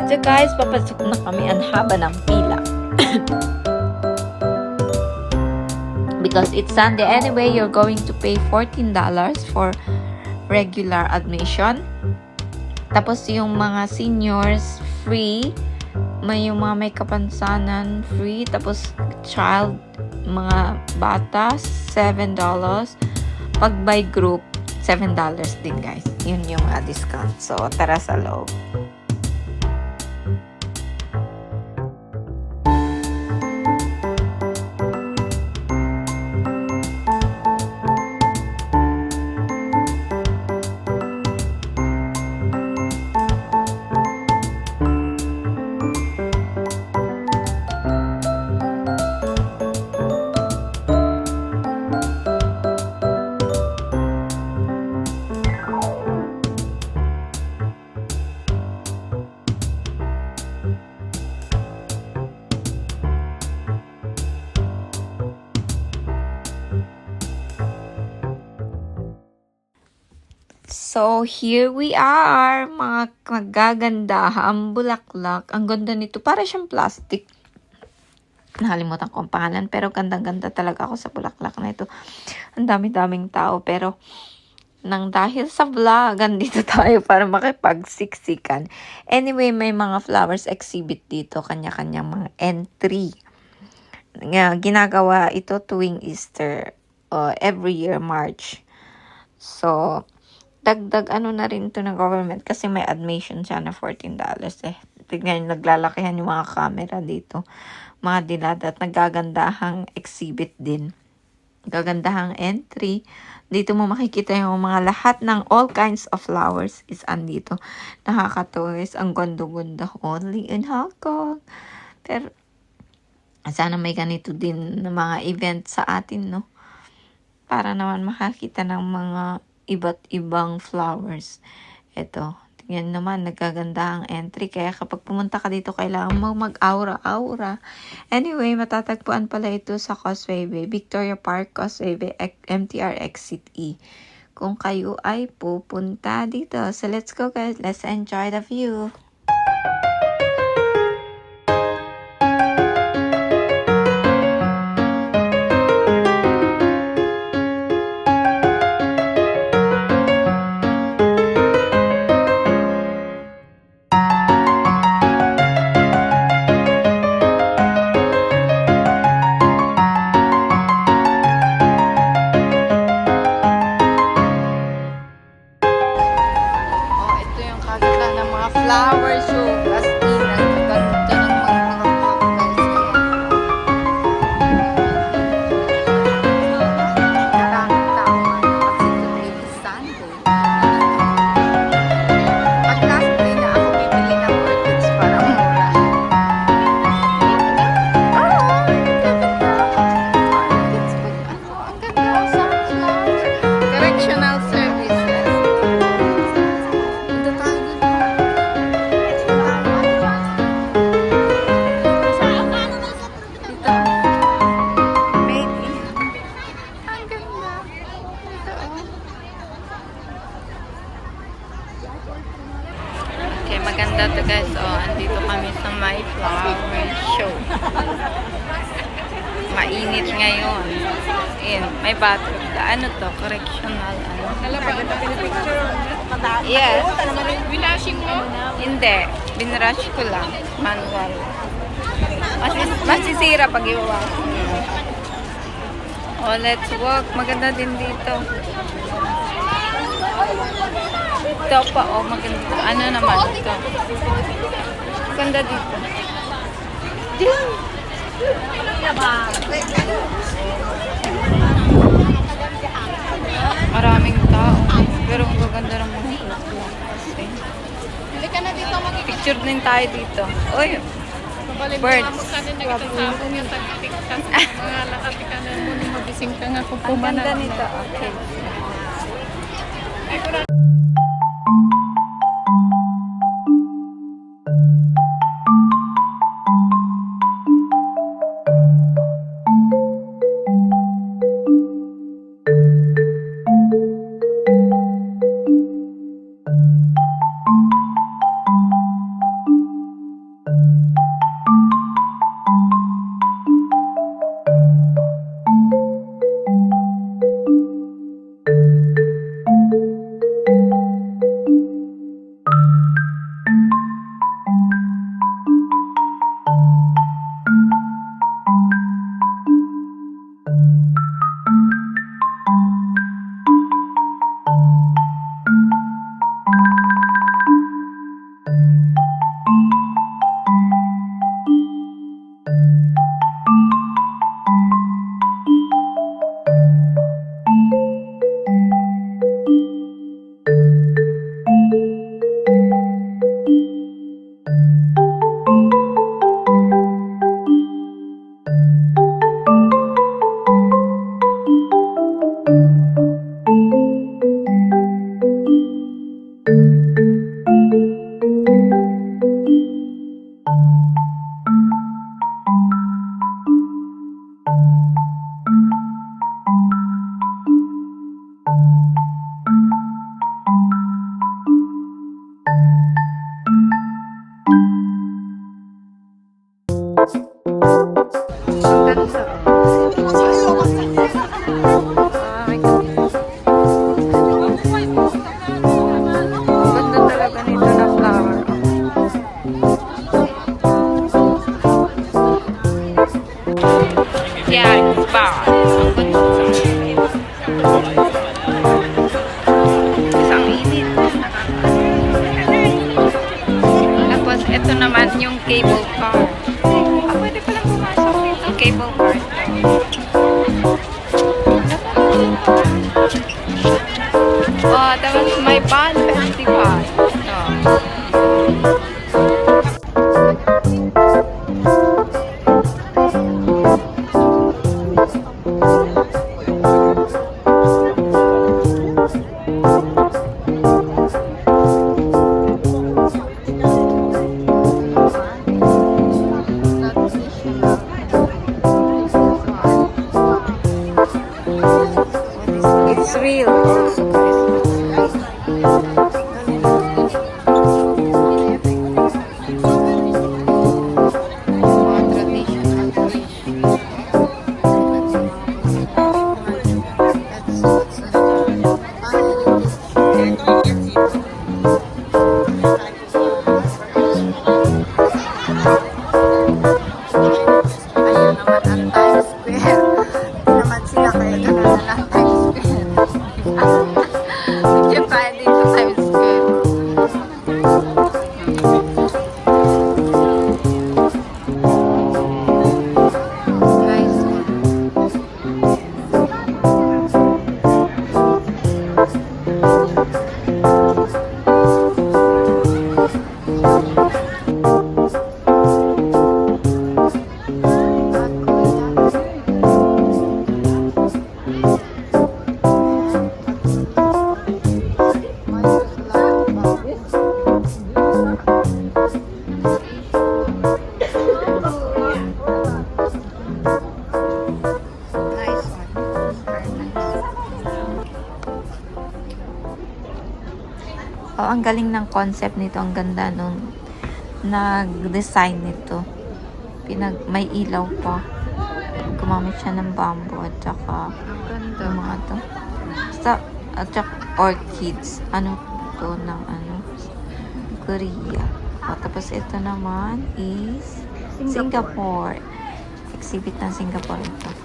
So guys, papasok na kami. Ang haba ng pila. Because it's Sunday anyway, you're going to pay $14 for regular admission. Tapos yung mga seniors, free. Yung mga may kapansanan, free. Tapos child, mga bata, $7. Pag by group, $7 din guys. Yun yung discount. So, tara sa loob. So, here we are, mga magagandahang bulaklak. Ang ganda nito. Para siyang plastic. Nakalimutan ko ang pangalan. Pero gandang-ganda talaga ako sa bulaklak na ito. Ang dami-daming tao. Pero, dahil sa vlog, andito tayo para makipagsiksikan. Anyway, may mga flowers exhibit dito. Kanya-kanyang mga entry. Ginagawa ito tuwing Easter. Every year, March. So, dagdag na rin to ng government kasi may admission siya na $14 eh. Tignan, naglalakihan yung mga camera dito. Mga dilada at nagagandahang exhibit din. Gagandahang entry. Dito mo makikita yung mga lahat ng all kinds of flowers is andito. Nakakatuwis. Ang gondo-gondo. Only in Hong Kong. Pero, sana may ganito din na mga event sa atin, no? Para naman makakita ng mga iba't ibang flowers. Ito, tingnan naman, nagaganda ang entry. Kaya kapag pumunta ka dito, kailangan mo mag-aura-aura. Anyway, matatagpuan pala ito sa Causeway Bay, Victoria Park, Causeway Bay, MTR Exit E. Kung kayo ay pupunta dito. So, let's go guys. Let's enjoy the view. Flower show. As in, ang ganda ng mga cocktails. Maraming tao. Kasi today is Sunday. Pag last day na ako bibili ng orchids para mura. Orchids pag ang ganda ang sunflower. Correctional services. Ito tayo dito. Okay, maganda to guys. Andito kami sa my flower show. Mainit ngayon. Ayan, may bathroom. Ano to? Correctional. Yes. Binashing mo? Hindi. Binrush ko lang. Manual. Masisira pag iwawas. Oh, let's walk. Maganda din dito. Ito pa, maganda. Ano naman ito? Maganda dito. Maraming tao. Pero ang gaganda ng mga bulaklak. Hindi ka na dito Picture din tayo dito. Uy, birds. Magkanin na kita sa akong yung tagtiktas. Mga lakatikanan mo ni mabising ka nga kung Ang pumanan. ganda nito. Okay. Ganda. Ay, ganda talaga nito na flower. Yeah, it's bad. Isang init. Tapos, ito naman yung cable car. Ah, pwede palang pumasok dito. Cable car. Oh, tapos may band festival. Ito. It's real. Ayun naman ang Times Square. Hindi naman sila kaya gano'n na lang Times Square. Diyan tayo dito Times Square. Nice one. Nice one. Very nice. Oh, ang galing ng concept nito. Ang ganda nung nag-design nito. May ilaw pa. Gumamit siya ng bamboo at saka yung mga to. Basta, at saka orchids. Ano to ng ano? Korea. Oh, tapos ito naman is Singapore. Exhibit ng Singapore ito.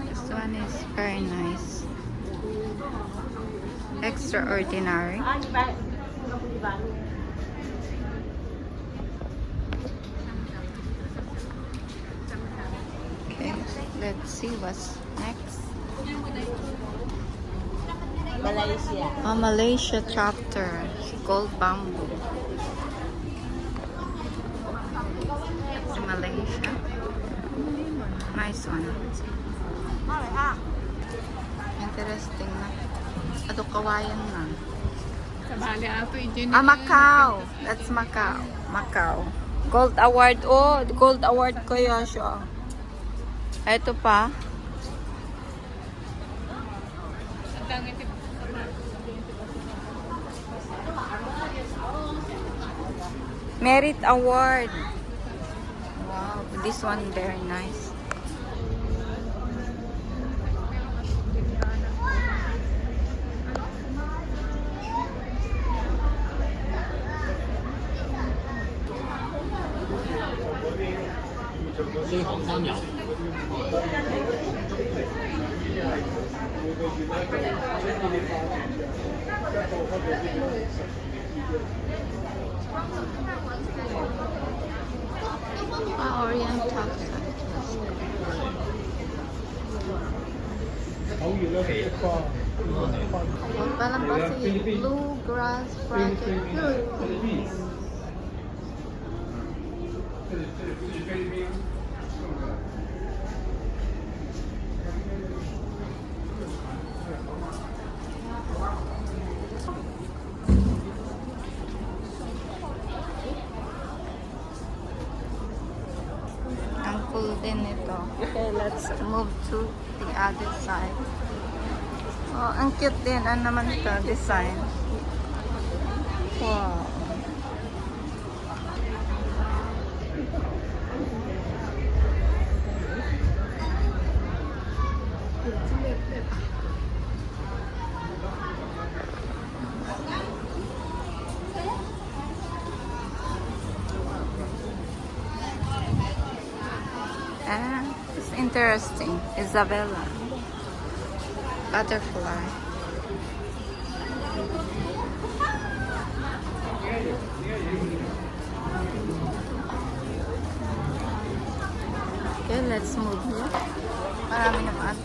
This one is very nice. Extraordinary. Okay, let's see what's next. Malaysia chapter. Gold bamboo. Sa Malaysia. Nice one. Interesting na. Ato kawayan na. Sa bali ato yun. Macau. That's Macau. Macau. Gold award. Oh, gold award kaya siya. Ito pa. Merit award. Wow, this one very nice. Oriental. Parang kasi Bluegrass Project. Ang cool din ito. Okay, let's move to the other side. Oh, ang cute din. Ano naman ito? Design. Wow. Ah, it's interesting. Isabella. Butterfly. Okay, let's move here. Marami naman.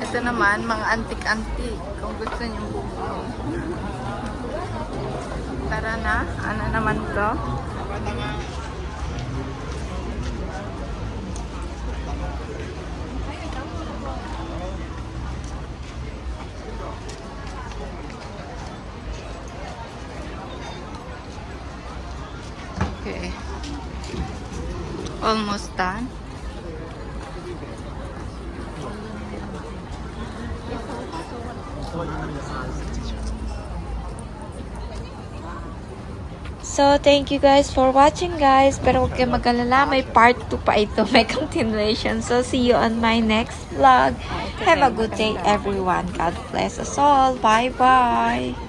Ito naman, mga antik-antik. Kung gusto niyo bumili. Tara na. Ano naman to? Okay. Almost done. So, thank you guys for watching, guys. Pero huwag kayo mag-alala, may part 2 pa ito. May continuation. So, see you on my next vlog. Have a good day, everyone. God bless us all. Bye-bye.